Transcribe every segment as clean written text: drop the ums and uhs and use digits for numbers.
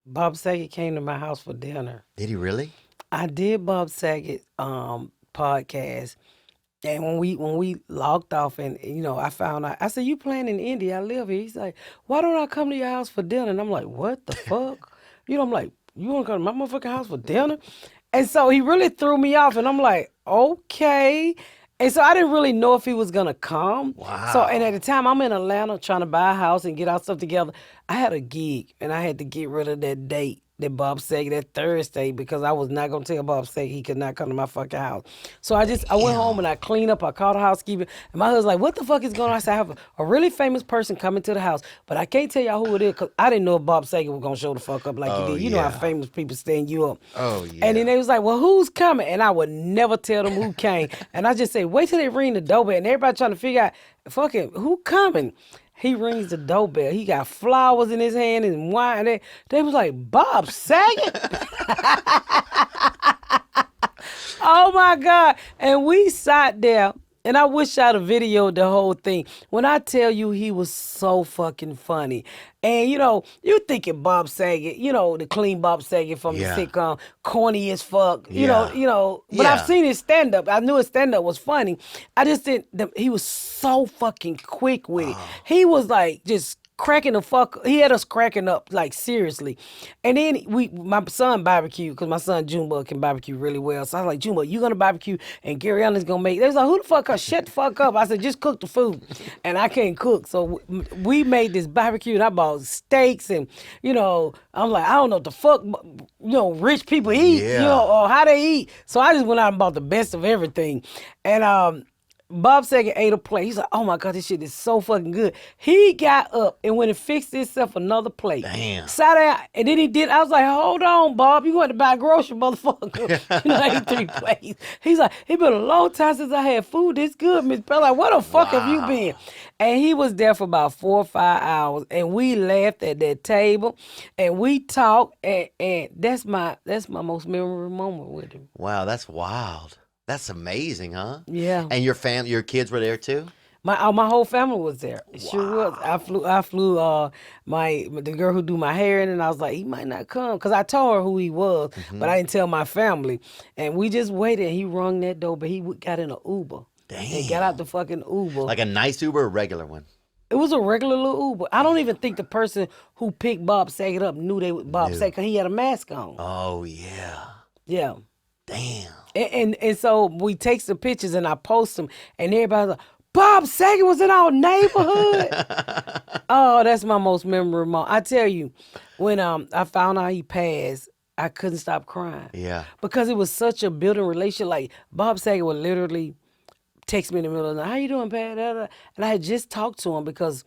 Bob Saget came to my house for dinner. Did he really? I did Bob Saget podcast. And when we logged off and I found out, I said, "You playing in India, I live here." He's like, "Why don't I come to your house for dinner?" And I'm like, "What the fuck?" I'm like, "You wanna come to my motherfucking house for dinner?" And so he really threw me off and I'm like, "Okay." And so I didn't really know if he was gonna come. So and at the Wow. time I'm in Atlanta trying to buy a house and get our stuff together. I had a gig and I had to get rid of that date that Bob said that Thursday because I was not gonna tell Bob say he could not come to my fucking house. So I went home and Damn. I cleaned up. I called a housekeeper and my husband's like, "What the fuck is going on?" I said, "I have a really famous person coming to the house, but I can't tell y'all who it is because I didn't know if Bob Saget was gonna show the fuck up like he Oh, did. You know how yeah. famous people stand you up." Oh, And then yeah. they was like, "Well, who's coming?" And I would never tell them who came. And I just say, "Wait till they ring the doorbell." And everybody trying to figure out, fucking, who coming? He rings the doorbell. He got flowers in his hand and wine. And they was like, "Bob Saget?" Oh my God. And we sat there, and I wish I'd have videoed the whole thing. When I tell you he was so fucking funny. And you thinking Bob Saget, the clean Bob Saget from the Yeah. sitcom, corny as fuck, Yeah. but I've Yeah. seen his stand up. I knew his stand up was funny. I just didn't, he was so fucking quick with it. Oh. He was like just cracking the fuck. He had us cracking up like seriously. And then my son barbecued because my son Junebug can barbecue really well. So I was like, "Junebug, you gonna barbecue and Gary Allen's gonna make." They was like, "Who the fuck? Shut the fuck up." I said, "Just cook the food," and I can't cook. So we made this barbecue and I bought steaks and I'm like, I don't know what the fuck rich people eat, Yeah. or how they eat. So I just went out and bought the best of everything, and Bob Saget ate a plate. He's like, "Oh my God, this shit is so fucking good." He got up and went and fixed himself another plate. Damn. Sat down, and then he did. I was like, "Hold on, Bob. You went to buy groceries, motherfucker." I ate 3 plates. He's like, "It's been a long time since I had food this good, Miss Bell." Like, "What the fuck have you been?" Wow. And he was there for about 4 or 5 hours. And we laughed at that table and we talked. And that's my most memorable moment with him. Wow, that's wild. That's amazing, huh? Yeah. And your kids were there too? My whole family was there. It sure was. I Wow. flew I flew the girl who do my hair in, and I was like, he might not come because I told her who he was, but Hmm. I didn't tell my family. And we just waited. He rung that door, but got in an Uber and got out Damn. the fucking Uber. Like a nice Uber or a regular one? It was a regular little Uber. I don't even think the person who picked Bob Saget up knew they was Bob No. Saget 'cause he had a mask on. Oh, yeah. Yeah. Damn. And so we take some pictures and I post them, and everybody's like, "Bob Saget was in our neighborhood." Oh, that's my most memorable moment. I tell you, when I found out he passed, I couldn't stop crying Yeah. because it was such a building relationship. Like Bob Saget would literally text me in the middle of the night, "How you doing, Pat?" Da, da. And I had just talked to him because,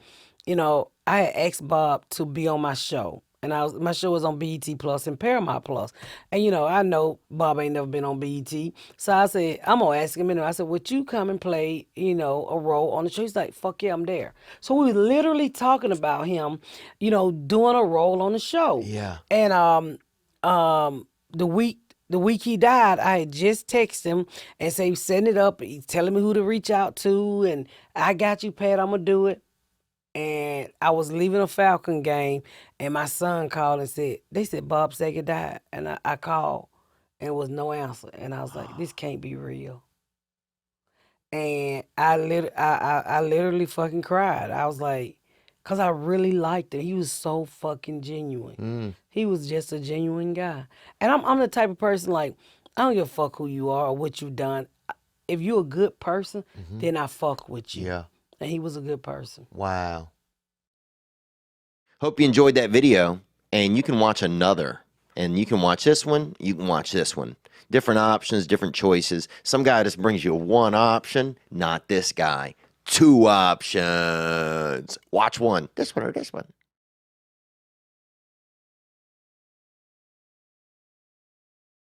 I had asked Bob to be on my show. And my show was on BET Plus and Paramount Plus. And I know Bob ain't never been on BET. So I said, I'm gonna ask him anyway. I said, "Would you come and play, a role on the show?" He's like, "Fuck yeah, I'm there." So we were literally talking about him, doing a role on the show. Yeah. And the week he died, I had just texted him and say he's setting it up. He's telling me who to reach out to, and I got you, Pat. I'm gonna do it. And I was leaving a Falcon game, and my son called and they said Bob Saget died, and I called, and there was no answer, and I was like, this can't be real. And I literally fucking cried. I was like, cause I really liked it. He was so fucking genuine. Mm. He was just a genuine guy. And I'm the type of person like, I don't give a fuck who you are or what you done. If you're a good person, Hmm. then I fuck with you. Yeah. And he was a good person. Wow. Hope you enjoyed that video, and you can watch another. And you can watch this one, you can watch this one. Different options, different choices. Some guy just brings you one option, not this guy. Two options. Watch one, this one or this one.